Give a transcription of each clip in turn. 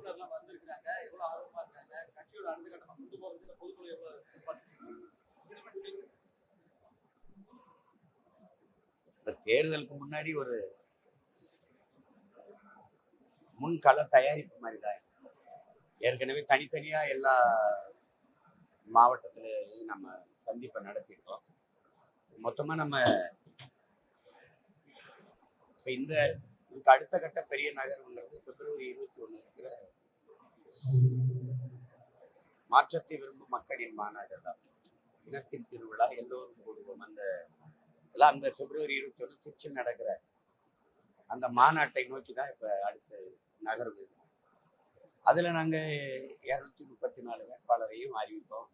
உறுப்பினர்லாம் வந்திருக்காங்க, எவ்வளவு ஆர்வமா இருக்காங்க, கட்சியோட அடுத்த கட்டமா கொண்டு போறதுக்கு பொதுக்குழு எவ்வளவு தேர்தலுக்கு முன்னாடி ஒரு முன்கள தயாரிப்பு மாதிரி தான். ஏற்கனவே தனித்தனியா எல்லா மாவட்டத்திலையும் நம்ம சந்திப்பை நடத்திட்டோம். மொத்தமா நம்ம இப்ப இதுக்கு அடுத்த கட்ட பெரிய நகர்வுங்கிறது பிப்ரவரி 21 இருக்கிற மாற்றத்தை விரும்பும் மக்களின் மாநாடு தான். இனத்தின் திருவிழா, எல்லோரும் கூடுவோம். அந்த பிப்ரவரி 21 திருச்சியில் நடக்கிற அந்த மாநாட்டை நோக்கி தான் இப்ப அடுத்த நகர்வு. அதுல நாங்க 234 வேட்பாளரையும் அறிவிப்போம்.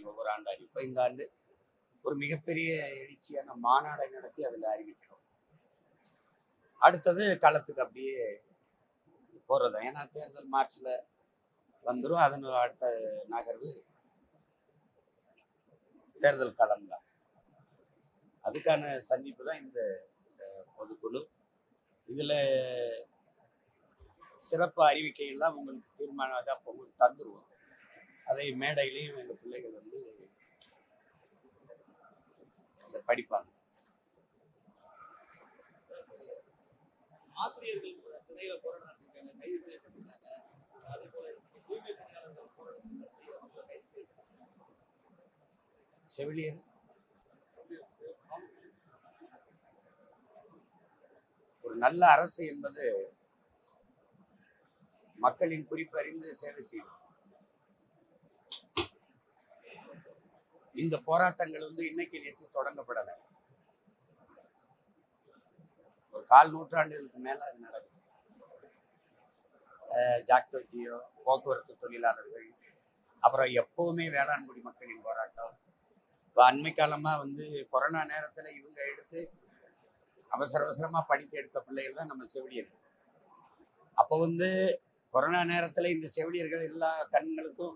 ஒவ்வொரு ஆண்டு அறிவிப்போம். இந்த ஆண்டு ஒரு மிகப்பெரிய எழுச்சியான மாநாடை நடத்தி அதுல அறிவிக்கிறோம். அடுத்தது களத்துக்கு அப்படியே போறது. ஏன்னா தேர்தல் மார்ச்ல வந்துடும். அதன் அடுத்த நகர்வு தேர்தல் களம் தான். அதுக்கான சந்திப்பு தான் இந்த பொதுக்குழு. இதுல சிறப்பு அறிவிக்கைகள்லாம் உங்களுக்கு தீர்மானம் அப்போ உங்களுக்கு தந்துருவோம். அதை மேடையிலையும் எங்க பிள்ளைகள் வந்து படிப்பாங்க. ஆசிரியர்கள் சிறையில போராட்டம் கைது செய்யப்பட்டிருக்காங்க. அதே போல தூய்மை பணியாளர்கள் போராட்டம் கைது செய்யப்பட்டிருக்காங்க. செவிலியர் ஒரு நல்ல அரசு என்பது மக்களின் குறிப்பறிந்து சேவை செய்யும். இந்த போராட்டங்கள் வந்து இன்னைக்கு நேற்று தொடங்கப்படலை. ஒரு 1/4 நூற்றாண்டுகளுக்கு மேல அது நடக்கும். ஜாக்டோ ஜியோ, போக்குவரத்து தொழிலாளர்கள், அப்புறம் எப்பவுமே வேளாண்குடி மக்களின் போராட்டம். இப்போ அண்மை காலமா வந்து கொரோனா நேரத்துல இவங்க எடுத்து அவசரமா படிக்க எடுத்த பிள்ளைகள் தான் நம்ம செவிலியர்கள். அப்போ வந்து கொரோனா நேரத்துல இந்த செவிலியர்கள் எல்லா கண்களுக்கும்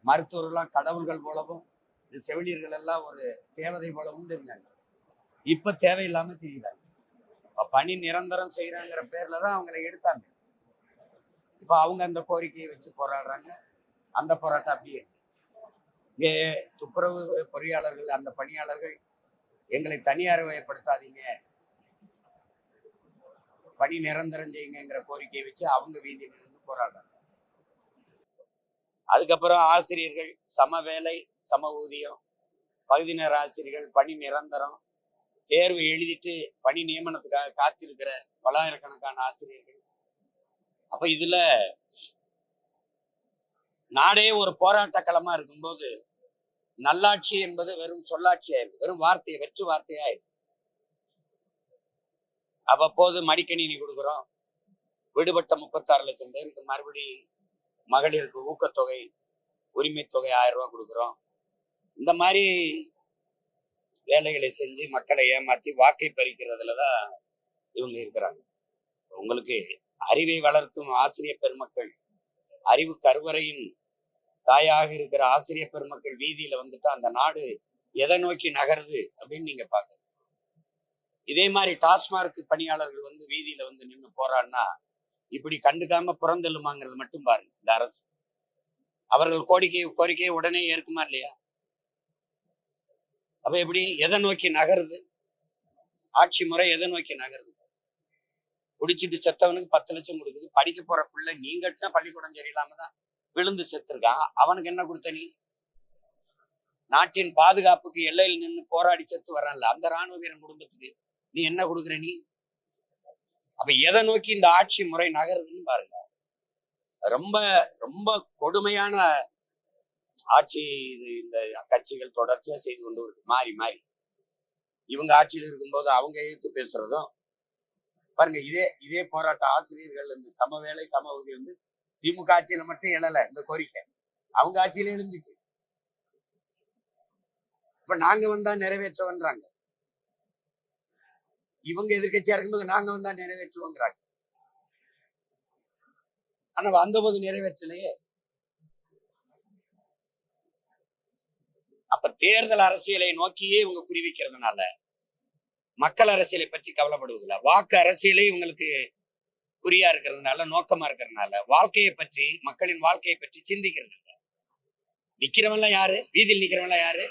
மருத்துவர்கள்லாம் கடவுள்கள் போலவும், இந்த செவிலியர்கள் எல்லாம் ஒரு தேவதை போலவும் இருந்தாங்க. இப்ப தேவையில்லாம தெரியுறாங்க. பணி நிரந்தரம் செய்யறாங்கிற பேர்ல தான் அவங்களை எடுத்தாங்க. இப்ப அவங்க அந்த கோரிக்கையை வச்சு போராடுறாங்க. அந்த போராட்டம் அப்படியே இங்கே துப்புரவு பொறியாளர்கள், அந்த பணியாளர்கள் எங்களை தனியார் வயப்படுத்தாதீங்க, பணி நிரந்தரம் செய்யுங்கிற கோரிக்கையை வச்சு அவங்க வீதியில் நின்று போராடுறாங்க. அதுக்கப்புறம் ஆசிரியர்கள் சம வேலை சம ஊதியம், பகுதி நேர ஆசிரியர்கள் பணி நிரந்தரம், தேர்வு எழுதிட்டு பணி நியமனத்துக்காக காத்திருக்கிற பல்லாயிரக்கணக்கான ஆசிரியர்கள். அப்ப இதுல நாடே ஒரு போராட்ட களமா இருக்கும்போது நல்லாட்சி என்பது வெறும் சொல்லாட்சி ஆயிருக்கு, வெறும் வெற்று வார்த்தையாயிருக்கு. அவ்வப்போது மடிக்கணினி கொடுக்குறோம், விடுபட்ட 36 லட்சம் பேருக்கு மறுபடி மகளிருக்கு ஊக்கத்தொகை, உரிமை தொகை 1000 ரூபாய் கொடுக்குறோம். இந்த மாதிரி வேலைகளை செஞ்சு மக்களை ஏமாத்தி வாக்கை பறிக்கிறதுலதான் இவங்க இருக்கிறாங்க. உங்களுக்கு அறிவை வளர்க்கும் ஆசிரியர் பெருமக்கள், அறிவு கருவறையின் தாயாக இருக்கிற ஆசிரியர் பெருமக்கள் வீதியில வந்துட்டு அந்த நாடு எதை நோக்கி நகருது அப்படின்னு நீங்க பாருங்க. இதே மாதிரி டாஸ்மார்க் பணியாளர்கள் வந்து வீதியில வந்து நின்று போராடினா இப்படி கண்டுக்காம புறந்தெல்லுமாங்கிறது மட்டும் பாருங்க இந்த அரசு. அவர்கள் கோரிக்கையை உடனே ஏற்குமா இல்லையா? அப்ப எப்படி எதை நோக்கி நகருது ஆட்சி முறை? எதை நோக்கி நகருது? குடிச்சிட்டு செத்தவனுக்கு 10 லட்சம் கொடுக்குது. படிக்க போற பிள்ளை நீங்கட்டினா பள்ளிக்கூடம் சரியில்லாம தான் விழுந்து செத்துருக்கான். அவனுக்கு என்ன கொடுத்த நீ? நாட்டின் பாதுகாப்புக்கு எல்லையில் நின்று போராடி செத்து வரான்ல அந்த ராணுவ வீரன் குடும்பத்துக்கு நீ என்ன கொடுக்குற நீ? அப்ப எதை நோக்கி இந்த ஆட்சி முறை நகருதுன்னு பாருங்க. ரொம்ப ரொம்ப கொடுமையான ஆட்சி இது. இந்த கட்சிகள் தொடர்ச்சியா செய்து கொண்டு இருக்கு. மாறி மாறி இவங்க ஆட்சியில் இருக்கும்போது அவங்க எதிர்த்து பேசுறதும் பாருங்க. இதே போராட்ட ஆசிரியர்கள் இந்த சம வேலை சம ஊதியம் வந்து திமுக ஆட்சியில மட்டும் எழல இந்த கோரிக்கை, அவங்க ஆட்சியில இருந்துச்சு. இப்ப நாங்க வந்தா நிறைவேற்றவன்றாங்க. இவங்க எதிர்கட்சியா இருக்கும்போது நாங்க வந்தா நிறைவேற்றுவோங்கிறாங்க. ஆனா வந்தபோது நிறைவேற்றலையே. அப்ப தேர்தல் அரசியலை நோக்கியே இவங்க குறிவிக்கிறதுனால மக்கள் அரசியலை பற்றி கவலைப்படுவதில்லை. வாக்கு அரசியலை இவங்களுக்கு குறியா இருக்கிறதுனால, நோக்கமா இருக்கிறதுனால வாழ்க்கையை பற்றி, மக்களின் வாழ்க்கையை பற்றி சிந்திக்கிறது இல்லை. நிக்கிறவன்லாம் யாரு? வீதியில் நிக்கிறவன்லாம் யாரு?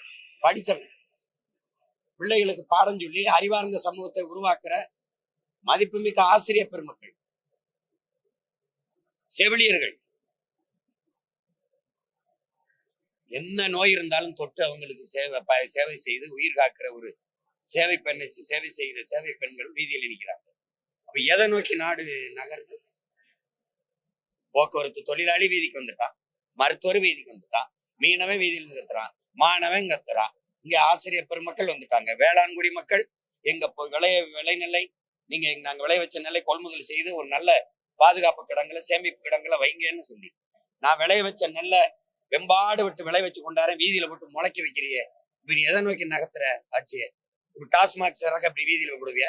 படிச்சவன். பிள்ளைகளுக்கு பாடம் சொல்லி அறிவார்ந்த சமூகத்தை உருவாக்குற மதிப்புமிக்க ஆசிரியர் பெருமக்கள், செவிலியர்கள். என்ன நோய் இருந்தாலும் தொட்டு அவங்களுக்கு சேவை செய்து உயிர் காக்கிற ஒரு சேவை செய்கிற சேவை பெண்கள் வீதியில் நிற்கிறாங்க. அப்ப எதை நோக்கி நாடு நகருது? போக்குவரத்து தொழிலாளி வீதிக்கு வந்துட்டான், மருத்துவர் வீதிக்கு வந்துட்டான், மீனவன் வீதியில் கத்துறான், மாணவன் கத்துறான். இங்க ஆசிரியர் பெருமக்கள் வந்துட்டாங்க, வேளாண்குடி மக்கள் எங்க விளைநிலை நீங்க நாங்க விளைய வச்ச நெல்லை கொள்முதல் செய்து ஒரு நல்ல பாதுகாப்பு கிடங்குல சேமிப்பு கிடங்குல வைங்கன்னு சொல்லி, நான் விளைய வச்ச நெல்லை வெம்பாடு விட்டு விளை வச்சு கொண்டாரன், வீதியில போட்டு முளைக்க வைக்கிறிய. இப்ப நீ எதை நோக்கி நகர்த்துற ஆட்சிய? டாஸ்மாக் சரக்கு அப்படி வீதியில போடுவிய?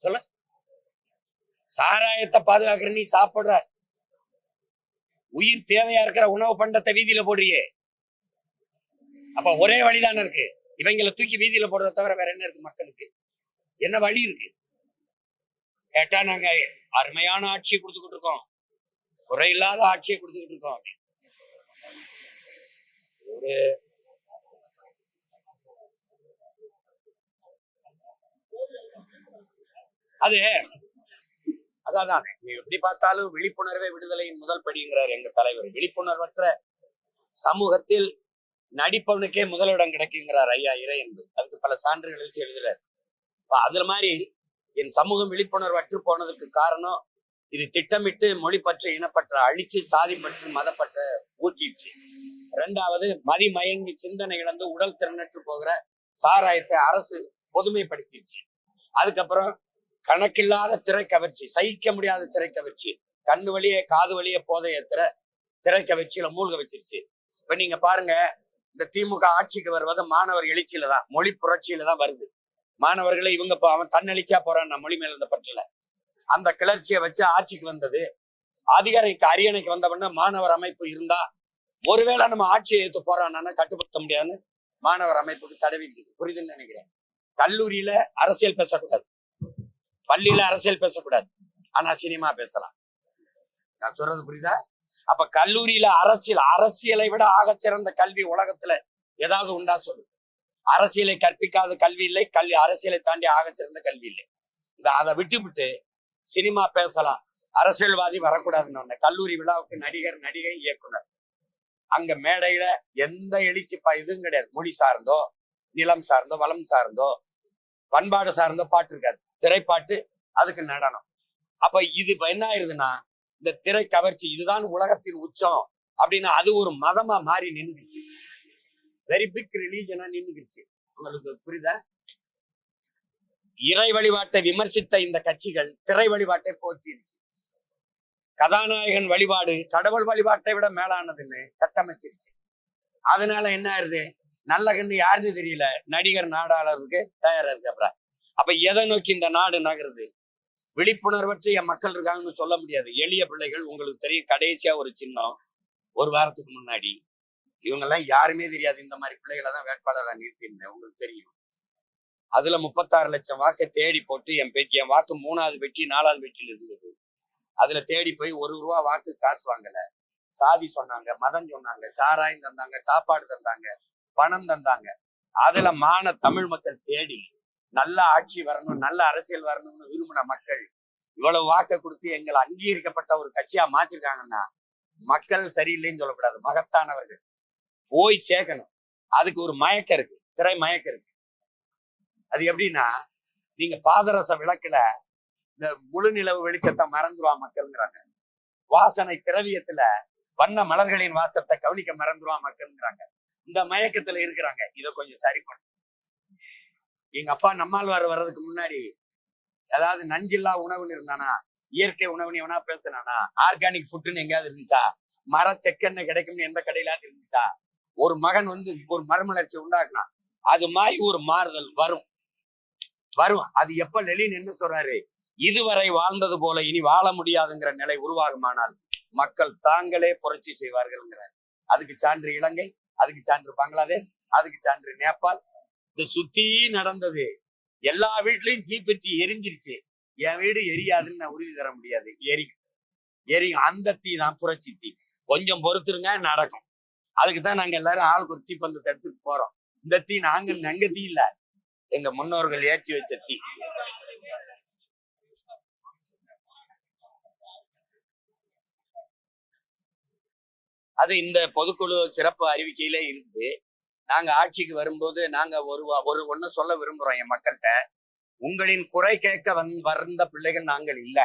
சொல்ல. சாராயத்தை பாதுகாக்கிற நீ சாப்பிடுற உயிர் தேவையா இருக்கிற உணவு பண்டத்தை வீதியில போடுறியே. அப்ப ஒரே வழிதானே இருக்கு, இவங்களை தூக்கி வீதியில போடுறத தவிர வேற என்ன இருக்கு? மக்களுக்கு என்ன வழி இருக்கு கேட்டா, நாங்க அருமையான ஆட்சியை கொடுத்துக்கிட்டு இருக்கோம், குறையில்லாத ஆட்சியை கொடுத்துக்கிட்டு இருக்கோம். ஒரு அது அதான் எப்படி பார்த்தாலும் விழிப்புணர்வே விடுதலையின் முதல் படிங்கிறார் எங்க தலைவர். விழிப்புணர்வற்ற சமூகத்தில் நடிப்பவனுக்கே முதலிடம் கிடைக்குங்கிறார் ஐயா இறையன்பு. அதுக்கு பல சான்றுகள் வச்சு எழுதுறாரு. அதுல மாதிரி என் சமூகம் விழிப்புணர்வு அற்று போனதுக்கு காரணம், இது திட்டமிட்டு மொழிப்பற்ற இனப்பற்ற அழிச்சு சாதிப்பற்று மதப்பற்ற ஊட்டிடுச்சு. இரண்டாவது, மதிமயங்கி சிந்தனை இழந்து உடல் திறனற்று போகிற சாராயத்தை அரசு பொதுமைப்படுத்திடுச்சு. அதுக்கப்புறம் கணக்கில்லாத திரை கவர்ச்சி, சகிக்க முடியாத திரை கவர்ச்சி, கண்ணு வழியே காது வழியே போதைய திரை கவர்ச்சியில மூழ்க வச்சிருச்சு. இப்ப நீங்க பாருங்க, இந்த திமுக ஆட்சிக்கு வருவது மாணவர் எழுச்சியில தான், மொழி புரட்சியில தான் வருது. மாணவர்களை இவங்க அவன் தன்னெழுச்சியா போறான் மொழி மேல இந்த பற்றில அந்த கிளர்ச்சியை வச்சு ஆட்சிக்கு வந்தது. அதிகாரிக்கு அரியணைக்கு வந்தவன மாணவர் அமைப்பு இருந்தா ஒருவேளை நம்ம ஆட்சியை எடுத்து போறான்னா கட்டுப்படுத்த முடியாதுன்னு மாணவர் அமைப்புக்கு தடவி இருக்குது. புரியுதுன்னு நினைக்கிறேன். கல்லூரியில அரசியல் பேசக்கூடாது, பள்ளியில அரசியல் பேசக்கூடாது, ஆனா சினிமா பேசலாம். நான் சொல்றது புரியுதா? அப்ப கல்லூரியில அரசியலை விட ஆகச்சிறந்த கல்வி உலகத்துல ஏதாவது உண்டா சொல்லு? அரசியலை கற்பிக்காத கல்வி இல்லை, அரசியலை தாண்டி ஆகச்சிறந்த கல்வி இல்லை. அதை விட்டு சினிமா பேசலாம், அரசியல்வாதி வரக்கூடாதுன்னு கல்லூரி விழாவுக்கு நடிகர் நடிகை இயக்குனர் அங்க மேடையில எந்த எழுச்சி இதுவும் கிடையாது. மொழி சார்ந்தோ நிலம் சார்ந்தோ வளம் சார்ந்தோ பண்பாடு சார்ந்தோ பாட்டு இருக்காது, திரைப்பாட்டு, அதுக்கு நடனம். அப்ப இது என்ன ஆயிருதுன்னா, இந்த திரை கவர்ச்சி இதுதான் உலகத்தின் உச்சம் அப்படின்னு அது ஒரு மதமா மாறி நின்றுச்சு, வெரி பிக் ரிலீஜனா நின்றுச்சு. உங்களுக்கு புரியுதா? இறை வழிபாட்டை விமர்சித்த இந்த கட்சிகள் திரை வழிபாட்டை போற்றிடுச்சு. கதாநாயகன் வழிபாடு கடவுள் வழிபாட்டை விட மேலானதுன்னு கட்டமைச்சிருச்சு. அதனால என்ன ஆயிருது, நல்ல கண்ணு யாருன்னு தெரியல, நடிகர் நாடாளருக்கு தயாரா இருக்கு. அப்புறம் அப்ப எதை நோக்கி இந்த நாடு நகருது? விழிப்புணர்வற்று என் மக்கள் இருக்காங்கன்னு சொல்ல முடியாது. எளிய பிள்ளைகள், உங்களுக்கு தெரியும், கடைசியா ஒரு சின்னம் ஒரு வாரத்துக்கு முன்னாடி இவங்கெல்லாம் யாருமே தெரியாது, இந்த மாதிரி பிள்ளைகளை தான் வேட்பாளராக நிறுத்தியிருந்தேன், உங்களுக்கு தெரியும். அதுல 36 லட்சம் வாக்கை தேடி போட்டு என் வாக்கு 3வது பெட்டி 4வது பெட்டியில இருந்தது. அதுல தேடி போய் 1 ரூபா வாக்கு காசு வாங்கல. சாதி சொன்னாங்க, மதம் சொன்னாங்க, சாராயம் தந்தாங்க, சாப்பாடு தந்தாங்க, பணம் தந்தாங்க. அதுல தமிழ் மக்கள் தேடி நல்ல ஆட்சி வரணும், நல்ல அரசியல் வரணும்னு விரும்பின மக்கள் இவ்வளவு வாக்கை கொடுத்து எங்களை அங்கீகரிக்கப்பட்ட ஒரு கட்சியா மாத்திருக்காங்கன்னா மக்கள் சரியில்லைன்னு சொல்லக்கூடாது, மகத்தானவர்கள் போய் சேர்க்கணும். அதுக்கு ஒரு மயக்கம் இருக்கு, திரை மயக்கம் இருக்கு. அது எப்படின்னா, நீங்க பாதரச விளக்குல இந்த முழு நிலவு வெளிச்சத்தை மறந்துருவா மக்கள்ங்கிறாங்க, வாசனை திரவியத்துல வண்ண மலர்களின் வாசத்தை கவனிக்க மறந்துருவா மக்கள்ங்கிறாங்க. இந்த மயக்கத்துல இருக்கிறாங்க. இதை கொஞ்சம் சரி பண்ணு. எங்க அப்பா நம்மாழ்வார் வர்றதுக்கு முன்னாடி ஏதாவது நஞ்சில்லா உணவுன்னு இருந்தானா, இயற்கை உணவுன்னு எவனா பேசினானா, ஆர்கானிக் ஃபுட்டுன்னு எங்கேயாவது இருந்துச்சா, மர செக்கெண்ணெய் கிடைக்கும்னு எந்த கடையிலாவது இருந்துச்சா? ஒரு மகன் ஒரு மறுமலர்ச்சி உண்டாக்குனா அது மாதிரி ஒரு மாறுதல் வரும். அது எப்ப லெனின் என்ன சொல்றாரு, இதுவரை வாழ்ந்தது போல இனி வாழ முடியாதுங்கிற நிலை உருவாகுமானால் மக்கள் தாங்களே புரட்சி செய்வார்கள்ங்கிறார். அதுக்கு சான்று இலங்கை, அதுக்கு சான்று பங்களாதேஷ், அதுக்கு சான்று நேபாள். இது சுத்தி நடந்தது. எல்லா வீட்லயும் தீப்பெட்டி எரிஞ்சிருச்சு. என் வீடு எரியாதுன்னு நான் உறுதி தர முடியாது. எரியும். அந்த தீ தான் புரட்சி தீ. கொஞ்சம் பொறுத்துருங்க, நடக்கும். அதுக்குதான் நாங்க எல்லாரும் ஆளுக்கு ஒரு தீப்பந்தத்தை எடுத்துட்டு போறோம். இந்த தீ எங்க தீ இல்ல, எங்க முன்னோர்கள் ஏற்றி வச்ச தீ. அது இந்த பொதுக்குழு சிறப்பு அறிவிக்கையில இருக்குது. நாங்க ஆட்சிக்கு வரும்போது நாங்க ஒண்ணு சொல்ல விரும்புறோம் என் மக்கள்கிட்ட. உங்களின் குறை கேட்க வந்த பிள்ளைகள் நாங்கள் இல்ல,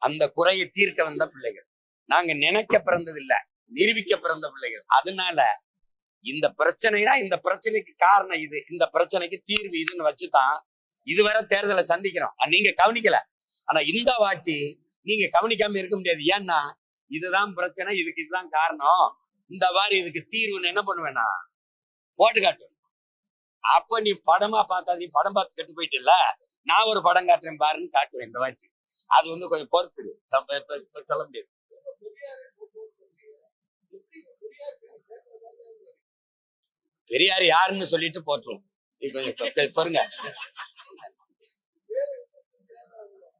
அந்த குறையை தீர்க்க வந்த பிள்ளைகள். நாங்க நினைக்க பிறந்தது இல்ல, நிரூபிக்க பிறந்த பிள்ளைகள். அதனால இந்த பிரச்சனைனா இந்த பிரச்சனைக்கு காரணம் இது, இந்த பிரச்சனைக்கு தீர்வு இதுன்னு வச்சுதான் இதுவரை தேர்தலை சந்திக்கிறோம். நீங்க கவனிக்கல, ஆனா இந்த வாட்டி நீங்க கவனிக்காம இருக்க முடியாது. ஏன்னா இதுதான் பிரச்சனை, இதுதான் காரணம், இந்த மாதிரி இதுக்கு தீர்வுன்னு என்ன பண்ணுவேன்னா போட்டு காட்டு. அப்ப நீ படமா பார்த்தா, நீ படம் பார்த்து கெட்டு போயிட்டு, நான் ஒரு படம் காட்டுறேன் பாருன்னு காட்டுவேன் இந்த வாட்டி. அது கொஞ்சம் பொறுத்துரு, சொல்ல முடியாது. பெரியார் யாருன்னு சொல்லிட்டு போட்டுரும். இப்ப பாருங்க,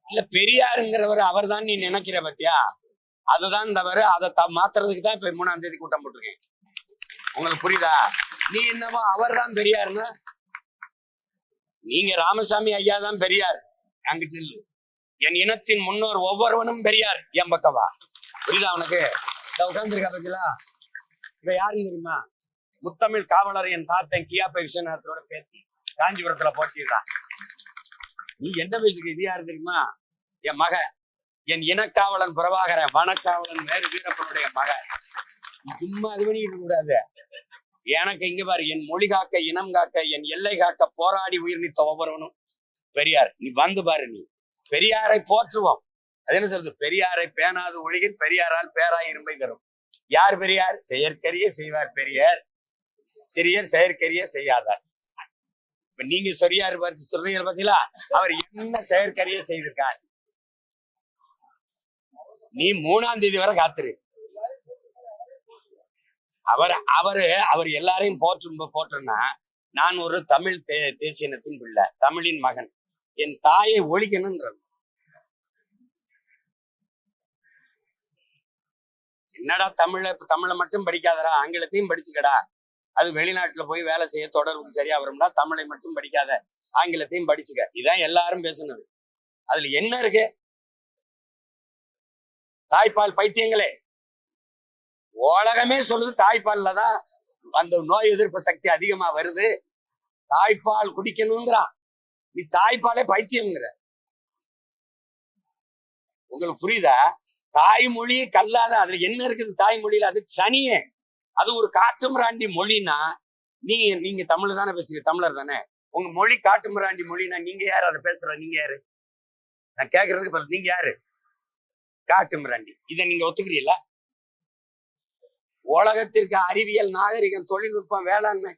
இல்ல பெரியாருங்கிறவர் அவர் தான் நீ நினைக்கிற பத்தியா, அதுதான் தவறு. அதை மாத்துறதுக்கு தான் இப்ப 3ஆம் தேதி கூட்டம் போட்டிருக்கேன். உங்களுக்கு புரியுதா? நீ என்னமோ அவர் தான் பெரியாருன்னு, நீங்க ராமசாமி ஐயா தான் பெரியார், அங்கிட்டு நில்லு. என் இனத்தின் முன்னோர் ஒவ்வொருவனும் பெரியார், என் பக்கவா. புரியுதா உனக்கு? இந்த உட்கார்ந்துருக்கா பத்தியா, இவ யாருன்னு தெரியுமா? முத்தமிழ் காவலர் என் தாத்தன் கியாப்பை விஸ்வநாதனோட பேத்தி, காஞ்சிபுரத்துல போட்டிடுறான். நீ என்ன பேசுற? இது யாரு தெரியுமா? என் மக, என் இனக்காவலன் பிரபாகரன், வனக்காவலன் வேறு வீரப்பனுடைய மக. சும்மா அது பண்ணிட்டு கூடாது. எனக்கு இங்க பாரு, என் மொழி காக்க, இனம் காக்க, என் எல்லை காக்க போராடி உயிர் நீத்த ஒவ்வொருவனும் பெரியார். நீ வந்து பாரு, நீ பெரியாரை போற்றுவோம். அது என்ன சொல்றது? பெரியாரை பேணாது ஒழுகில் பெரியாரால் பேராய் இரும்பை தரும். யார் பெரியார்? செயற்கரிய செய்வார் பெரியார், சிறியர் செயற்கரிய செய்யாதார். இப்ப நீங்க சொரியாரு பார்த்து சொல்றீங்க பாத்தீங்களா, அவர் என்ன செயற்கரிய செய்திருக்கார்? நீ 3ஆம் தேதி வரை காத்துரு. அவர் எல்லாரையும் போற்றுன்னா, நான் ஒரு தமிழ் தேசிய இனத்தின் பிள்ளை, தமிழின் மகன், என் தாயை ஒழிக்கணும்ன்ற. என்னடா தமிழை மட்டும் படிக்காதடா, ஆங்கிலத்தையும் படிச்சுக்கடா. அது வெளிநாட்டுல போய் வேலை செய்ய தொடர்புக்கு சரியா வரும்டா. தமிழை மட்டும் படிக்காத, ஆங்கிலத்தையும் படிச்சுக்க. இதான் எல்லாரும் பேசுனது. அதுல என்ன இருக்கு? தாய்ப்பால் பைத்தியங்களே, உலகமே சொல்லுது தாய்ப்பால்ல தான் அந்த நோய் எதிர்ப்பு சக்தி அதிகமா வருது, தாய்ப்பால் குடிக்கணுங்கிறான். நீ தாய்ப்பாலே பைத்தியம்ங்கிற. உங்களுக்கு புரியுதா? தாய்மொழி கல்லாத, அதுல என்ன இருக்குது தாய்மொழியில? அது சனியே, அது ஒரு காட்டுமிராண்டி மொழினா. நீங்க தமிழ் தானே பேசுறீங்க, தமிழர் தானே. உங்க மொழி காட்டுமிராண்டி மொழினா நீங்க யாரு அதை பேசுற? நீங்க யாரு? நான் கேக்குறதுக்கு நீங்க யாரு? காட்டுமிராண்டி. இதை நீங்க ஒத்துக்கிறீங்களா? உலகத்திற்கு அறிவியல், நாகரிகம், தொழில்நுட்பம், வேளாண்மை,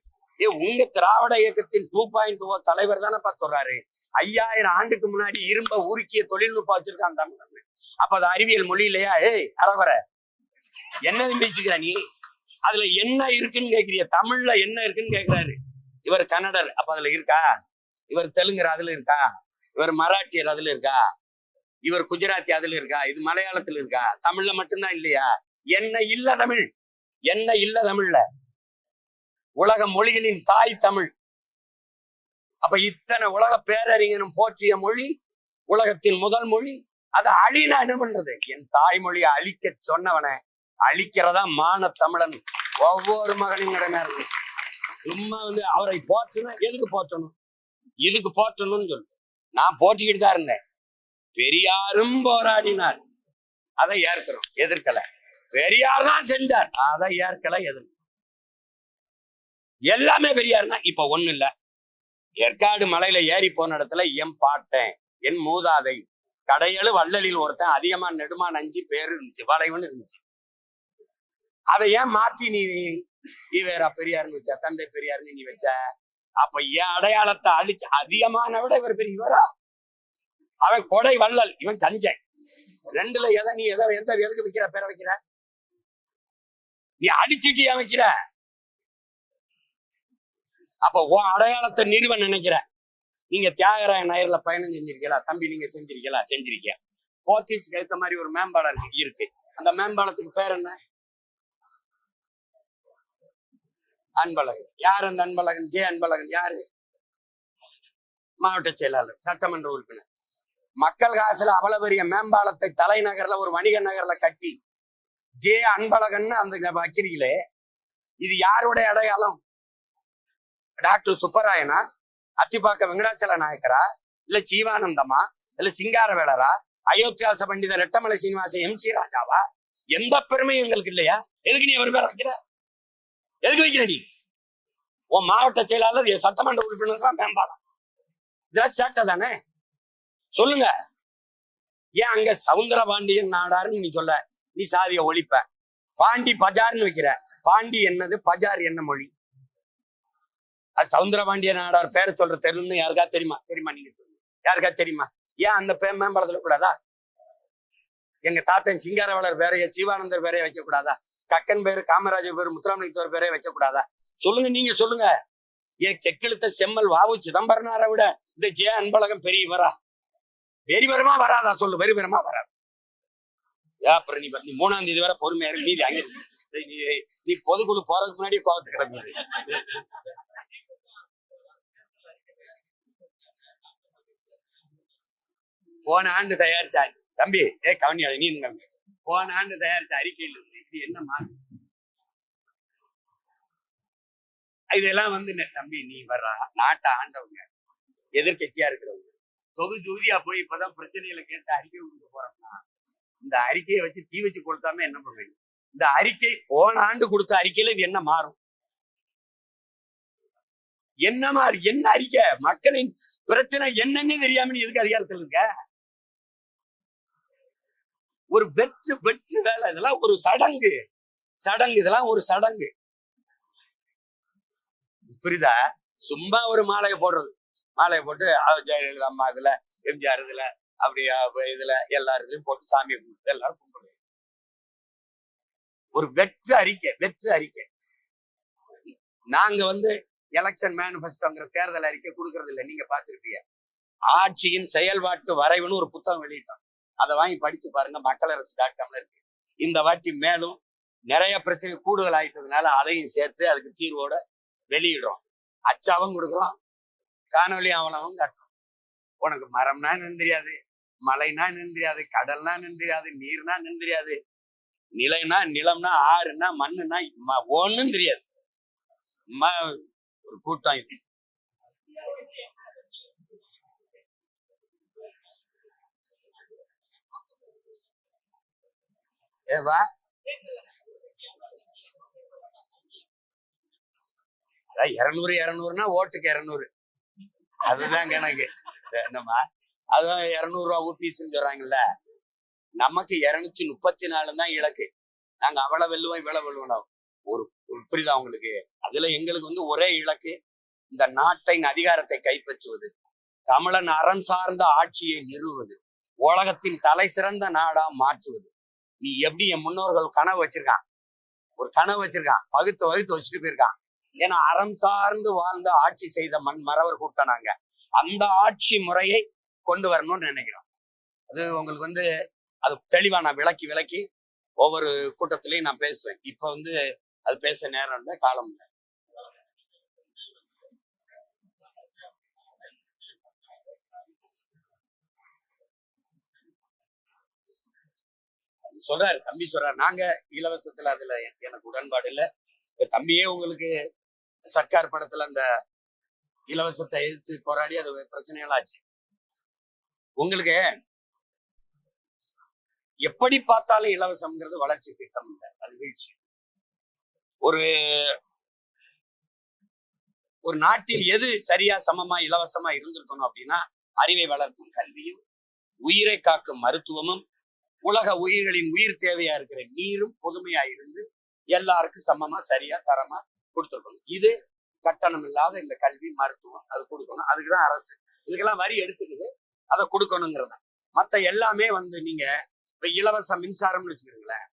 உங்க திராவிட இயக்கத்தின் 2.0 தலைவர் தானே சொல்றாரு. 5000 ஆண்டுக்கு முன்னாடி இரும்ப உருக்கிய தொழில்நுட்பம் வச்சிருக்கான் தமிழ். அப்ப அது அறிவியல் மொழி இல்லையா? அறகுற என்ன பேச்சுக்கிற நீ? அதுல என்ன இருக்குன்னு கேக்குறிய? தமிழ்ல என்ன இருக்குன்னு கேக்குறாரு. இவர் கன்னடர், அப்ப அதுல இருக்கா? இவர் தெலுங்கர், அதுல இருக்கா? இவர் மராட்டியர், அதுல இருக்கா? இவர் குஜராத்தி, அதுல இருக்கா? இது மலையாளத்துல இருக்கா? தமிழ்ல மட்டும்தான் இல்லையா? என்ன இல்ல தமிழ்? என்ன இல்ல தமிழ்ல? உலக மொழிகளின் தாய் தமிழ். அப்ப இத்தனை உலக பேரறிஞனும் போற்றிய மொழி, உலகத்தின் முதல் மொழி. அதை அழினா என்ன பண்றது? என் தாய்மொழியை அழிக்க சொன்னவனை அழிக்கிறதா மான தமிழன் ஒவ்வொரு மகனின் கடமை இருக்கு. சும்மா அவரை போற்றணும். எதுக்கு போற்றணும்? இதுக்கு போற்றணும்னு சொல்லு. நான் போட்டிக்கிட்டு தான் இருந்தேன். பெரியாரும் போராடினார், அதை ஏற்கிறோம், எதிர்க்கல. பெரியார் தான் செஞ்சார், அதை ஏற்கல, எதிர்க்க. எல்லாமே பெரியார் தான். இப்ப ஒண்ணு இல்ல, ஏற்காடு மலையில ஏறி போன இடத்துல என் பாட்டேன், என் மூதாதை, கடையழு வள்ளலில் ஒருத்தன், அதிகமா நெடுமா நஞ்சு பேரு இருந்துச்சு, வளைவுன்னு இருந்துச்சு. அதை ஏன் மாத்தி நீ வேற பெரியாருன்னு வச்ச, தந்தை பெரியாருன்னு நீ வச்ச? அப்ப என் அடையாளத்தை அழிச்சு, அதிகமான விட இவர் பெரியவரா? அவன் கொடை வள்ளல், இவன் கஞ்சன். ரெண்டுல நீ எதுக்கு வைக்கிற பேரை வைக்கிற? நீ அடிச்சுட்டு ஏன் வைக்கிற? அப்ப உன் அடையாளத்தை நிறுவ நினைக்கிற. நீங்க தியாகராய நகர்ல பயணம் செஞ்சிருக்கீங்களா? தம்பி நீங்க செஞ்சிருக்கீங்களா? செஞ்சிருக்கீங்க. போத்தீஸ்க்கு ஏத்த மாதிரி ஒரு மேம்பாலம் இருக்கு. அந்த மேம்பாலத்துக்கு பேர் என்ன? அன்பழகன். யார் அந்த அன்பழகன்? ஜே அன்பழகன் யாரு? மாவட்ட செயலாளர், சட்டமன்ற உறுப்பினர். மக்கள் காசுல அவ்வளவு பெரிய மேம்பாலத்தை தலைநகர்ல ஒரு வணிக நகர்ல கட்டி ஜே அன்பழகன் அந்த வைக்கிறீங்களே, இது யாருடைய அடையாளம்? டாக்டர் சுப்பராயனா, அத்திப்பாக்க வெங்கடாச்சல நாயக்கரா, இல்ல ஜீவானந்தமா, இல்ல சிங்காரவேலரா, அயோத்தியாச பண்டிதர் ரெட்டமலை சீனிவாசன், எம்.சி. ராஜாவா? எந்த பெருமையும் எங்களுக்கு இல்லையா? எதுக்கு நீ அவர் பேர் வைக்கிற? எதுக்கு வைக்கிற நீ? உன் மாவட்ட செயலாளர் சட்டமன்ற உறுப்பினர் தான் மேம்பாலம். இதெல்லாம் சேட்டை தானே? சொல்லுங்க. ஏன் அங்க சவுந்தரபாண்டியன் நாடாருன்னு நீ சொல்ல? நீ சாதிய ஒழிப்ப. பாண்டி பஜார்னு வைக்கிற. பாண்டி என்னது, பஜார் என்ன மொழி? அது சவுந்தரபாண்டிய நாடார் பேரை சொல்ற தெருன்னு யாருக்கா தெரியுமா? தெரியுமா? நீங்க சொல்லுங்க, யாருக்கா தெரியுமா? ஏன் அந்த மேம்பாலத்துல கூடாதா? எங்க தாத்தன் சிங்காரவேலர் பேரைய, ஜீவானந்தர் பேரைய வைக்க கூடாதா? கக்கன் பேரு, காமராஜர் பேரு, முத்துராமலிங்கத்தோர் பேரைய வைக்க கூடாதா? சொல்லுங்க, நீங்க சொல்லுங்க. ஏன் செக்கெழுத்த செம்மல் வாவு சிதம்பரனாரை விட இந்த ஜே அன்பழகன் பெரியவரா? வெறிவரமா வராதா? சொல்லு, வெறிவரமா வராது. அப்புறம் நீ 3ஆம் தேதி வரை பொறுமையா இருக்கு. மீதி அங்க நீ பொதுக்குழு போறதுக்கு முன்னாடியே கோவத்து கிளம்பு. போன ஆண்டு தயாரிச்ச தம்பி, கவனியாத நீ, போன ஆண்டு தயாரிச்ச அறிக்கையில் இருந்து இது என்ன மாறும்? இதெல்லாம் வந்து தம்பி, நீ வர்றா, நாட்டை ஆண்டவங்க, எதிர்கட்சியா இருக்கிறவங்க தொகுதியா போய் இப்பதான் பிரச்சனைகளை கேட்டு அறிக்கை கொடுக்க போறோம்னா, இந்த அறிக்கையை வச்சு தீ வச்சு கொடுத்தாம என்ன பண்ணுவீங்க? இந்த அறிக்கை போன ஆண்டு கொடுத்த அறிக்கையில இது என்ன மாறும்? என்ன மாறு? என்ன அறிக்கை? மக்களின் பிரச்சனை என்னன்னு தெரியாம நீ எதுக்கு அதிகாரத்தில் இருக்க? ஒரு வெற்று வெற்று வேலை. இதெல்லாம் ஒரு சடங்கு. இதெல்லாம் ஒரு சடங்கு. புரியுதா? சும்மா ஒரு மாலையை போடுறது. மாலையை போட்டு ஜெயலலிதா அம்மா இதுல, எம்ஜிஆர் இதுல, அப்படியா இதுல எல்லாருக்கும் போட்டு சாமியை கும்பிட்டு எல்லாரும் கும்பிடுறது. ஒரு வெற்று அறிக்கை. நாங்க வந்து எலெக்ஷன் மேனிஃபெஸ்டோங்கிற தேர்தல் அறிக்கை கொடுக்கறது இல்லை. நீங்க பார்த்திருப்பீங்க. ஆட்சியின் செயல்பாட்டு வரைவுன்னு ஒரு புத்தகம் வெளியிட்டோம். அதை வாங்கி படிச்சு பாருங்க. மக்களரசு.comல இருக்கு. இந்த வாட்டி மேலும் நிறைய பிரச்சனை கூடுதல் ஆயிட்டதுனால அதையும் சேர்த்து அதுக்கு தீர்வோட வெளியிடுறோம். அச்சாவும் கொடுக்குறோம், காணொலி அவலவும் காட்டுறோம். உனக்கு மரம்னா என்னன்னு தெரியாது, மலைனா என்னன்னு தெரியாது, கடல்னா என்னன்னு தெரியாது, நீர்னா என்னன்னு தெரியாது, நிலைனா நிலம்னா ஆறுனா மண்ணுனா ஒண்ணும் தெரியாது. ஒரு கூட்டம் இது. ஏவா 200 ஓட்டுக்கு 200, அதுதான் கணக்கு. என்னமா அதுதான் 200 ரூபா ஊபிஸ்ன்னு சொல்றாங்கல்ல. நமக்கு 234 தான் இலக்கு. நாங்க அவ்வளவு வெல்லுவோம், இவ்வளவு வெல்லுவோம். ஒரு புரியுதா உங்களுக்கு? அதுல எங்களுக்கு வந்து ஒரே இலக்கு, இந்த நாட்டின் அதிகாரத்தை கைப்பற்றுவது, தமிழன் அறம் சார்ந்த ஆட்சியை நிறுவுவது, உலகத்தின் தலை சிறந்த நாடா மாற்றுவது. நீ எப்படி என் முன்னோர்கள் கனவு வச்சிருக்கான், ஒரு கனவு வச்சிருக்கான், வகுத்து வச்சுட்டு போயிருக்கான். ஏன்னா அறம் சார்ந்து வாழ்ந்த ஆட்சி செய்த மறவர் கூட்டம் நாங்க. அந்த ஆட்சி முறையை கொண்டு வரணும்னு நினைக்கிறோம். அது உங்களுக்கு வந்து அது தெளிவா நான் விளக்கி ஒவ்வொரு கூட்டத்திலையும் நான் பேசுவேன். இப்ப வந்து அது பேச நேரம் இல்லை, காலம் இல்லை. சொல்றாரு தம்பி, சொல்றாரு நாங்க இலவசத்துல அதுல எனக்கு உடன்பாடு இல்லை. தம்பியே உங்களுக்கு சர்க்கார் படத்துல அந்த இலவசத்தை எதிர்த்து போராடி அது பிரச்சனைகள் ஆச்சு. உங்களுக்கு எப்படி பார்த்தாலும் இலவசம்ங்கிறது வளர்ச்சி திட்டம் இல்லை, அது வீழ்ச்சி. ஒரு நாட்டில் எது சரியா சமமா இலவசமா இருந்திருக்கணும் அப்படின்னா, அறிவை வளர்க்கும் கல்வியும், உயிரை காக்கும் மருத்துவமும், உலக உயிர்களின் உயிர் தேவையா இருக்கிற நீரும் பொதுமையா இருந்து எல்லாருக்கும் சமமா சரியா தரமா கொடுத்துருக்கணும். இது கட்டணம் இல்லாத இந்த கல்வி மருத்துவம் அது கொடுக்கணும். அதுக்குதான் அரசு இதுக்கெல்லாம் வரி எடுத்துக்குது, அதை கொடுக்கணுங்கிறத. மத்த எல்லாமே வந்து நீங்க இப்ப இலவச மின்சாரம்னு வச்சுக்கிறீங்களேன்,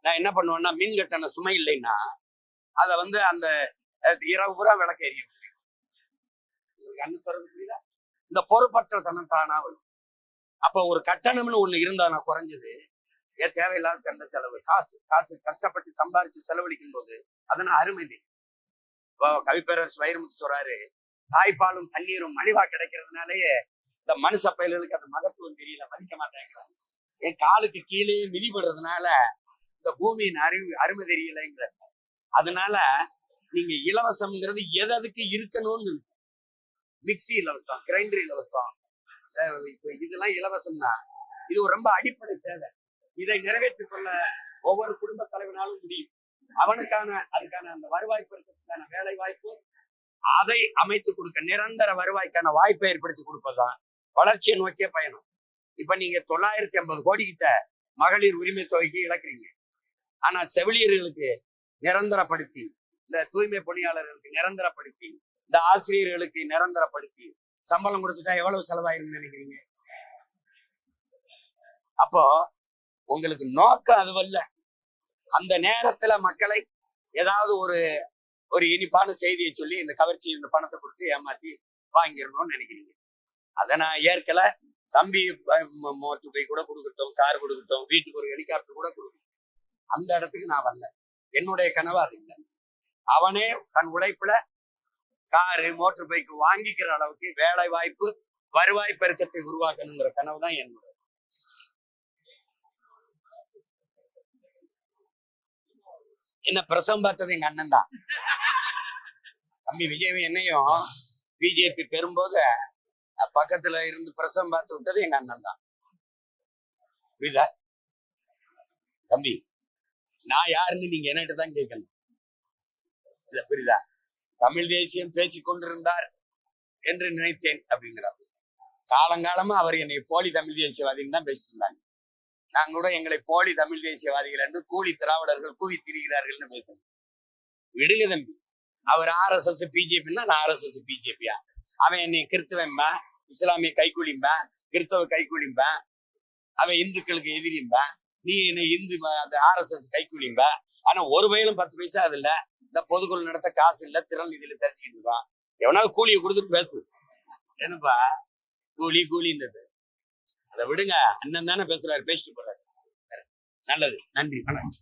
நான் என்ன பண்ணுவேன்னா, மின் கட்டண சுமை இல்லைன்னா அதை வந்து அந்த இரவு பூரா விளக்க எரியும். அண்ணன் சொல்றது புரியுதா? இந்த பொறுப்பற்றத்தனம் தானா வரும். அப்ப ஒரு கட்டணம்னு ஒண்ணு இருந்தா நான் குறைஞ்சது ஏன் தேவையில்லாத தண்ட செலவு, காசு காசு கஷ்டப்பட்டு சம்பாரிச்சு செலவழிக்கும் போது அதனால அருமை. கவிப்பேரரசு வைரமுத்து சொல்றாரு, தாய்ப்பாலும் தண்ணீரும் மலிவா கிடைக்கிறதுனாலயே இந்த மனுஷ பயல்களுக்கு அந்த மகத்துவம் தெரியல, மதிக்க மாட்டேங்கிறாங்க. என் காலுக்கு கீழே மிதிபடுறதுனால இந்த பூமியின் அருமை தெரியலைங்கிற. அதனால நீங்க இலவசம்ங்கிறது எதுக்கு இருக்கணும்னு இருக்கு. மிக்சி இலவசம், கிரைண்டர் இலவசம், இதெல்லாம் இலவசம்னா இது ரொம்ப அடிப்படை தேவை. இதை நிறைவேற்றிக் கொள்ள ஒவ்வொரு குடும்ப தலைவனாலும் முடியும். அதுக்கான அந்த வருவாய் பெருக்கத்துக்கான வேலை வாய்ப்பு அதை அமைத்து கொடுக்க, நிரந்தர வருவாய்க்கான வாய்ப்பை ஏற்படுத்தி கொடுப்பதுதான் வளர்ச்சியை நோக்கிய பயணம். இப்ப நீங்க 950 கோடி கிட்ட மகளிர் உரிமை தொகைக்கு இழக்கிறீங்க. ஆனா செவிலியர்களுக்கு நிரந்தரப்படுத்தி, இந்த தூய்மை பணியாளர்களுக்கு நிரந்தரப்படுத்தி, இந்த ஆசிரியர்களுக்கு நிரந்தரப்படுத்தி சம்பளம் கொடுத்துட்டா எவ்வளவு செலவாயிருன்னு நினைக்கிறீங்க? அப்போ உங்களுக்கு நோக்கம் அதுவல்ல. அந்த நேரத்துல மக்களை ஏதாவது ஒரு இனிப்பான செய்தியை சொல்லி இந்த கவர்ச்சி இந்த பணத்தை கொடுத்து ஏமாத்தி வாங்கிடணும்னு நினைக்கிறீங்க. அதை நான் ஏற்கல. தம்பி மோட்டர் பைக் கூட கொடுக்கட்டும், கார் கொடுக்கட்டும், வீட்டுக்கு ஒரு ஹெலிகாப்டர் கூட கொடுக்கட்டும், அந்த இடத்துக்கு நான் வரல. என்னுடைய கனவு அது இல்லை. அவனே தன் உழைப்புல காரு மோட்டர் பைக் வாங்கிக்கிற அளவுக்கு வேலை வாய்ப்பு, வருவாய் பெருக்கத்தை உருவாக்கணுங்கிற கனவு தான் என்னுடைய. என்ன பிரசவம் பார்த்தது எங்க அண்ணன் தான். தம்பி விஜய் என்னையும் பிஜேபி பெறும்போது பக்கத்துல இருந்து பிரசவம் பார்த்து விட்டது எங்க அண்ணன் தான். புரியுதா தம்பி? நான் யாருன்னு நீங்க என்னட்டு தான் கேட்கணும். இல்ல புரியுதா? தமிழ் தேசியம் பேசிக் கொண்டிருந்தார் என்று நினைத்தேன் அப்படிங்கிறார். காலங்காலமா அவர் என்னை போலி தமிழ் தேசியவாதின்னு தான் பேசிட்டு இருந்தாங்க. நாங்க கூட எங்களை போலி தமிழ் தேசியவாதிகள் என்று கூலி திராவிடர்கள் கூவி திரிகிறார்கள்னு பேசணும். விடுங்க தம்பி. அவர் RSS பிஜேபின்னா நான் RSS பிஜேபியா? அவன் என்னை கிறிஸ்தவன்பா, இஸ்லாமிய கைக்கூலிம்பா, கிறிஸ்தவ கைக்கூலிம்பா, அவன் இந்துக்களுக்கு எதிரிம்பா, நீ என்னை இந்து அந்த RSS கைக்கூலிம்பா. ஆனா ஒரு வயலும் 10 பைசா அது இல்ல. இந்த பொதுக்குழு நடத்த காசு இல்ல, திறன் நிதியில திரட்டிக்கிட்டு இருக்கான். எவனாவது கூலியை கொடுத்துட்டு பேசு. என்னப்பா கூலின்றது? அதை விடுங்க. அண்ணன் தானே பேசுறாரு, பேசிட்டு போறாரு. நல்லது, நன்றி, வணக்கம்.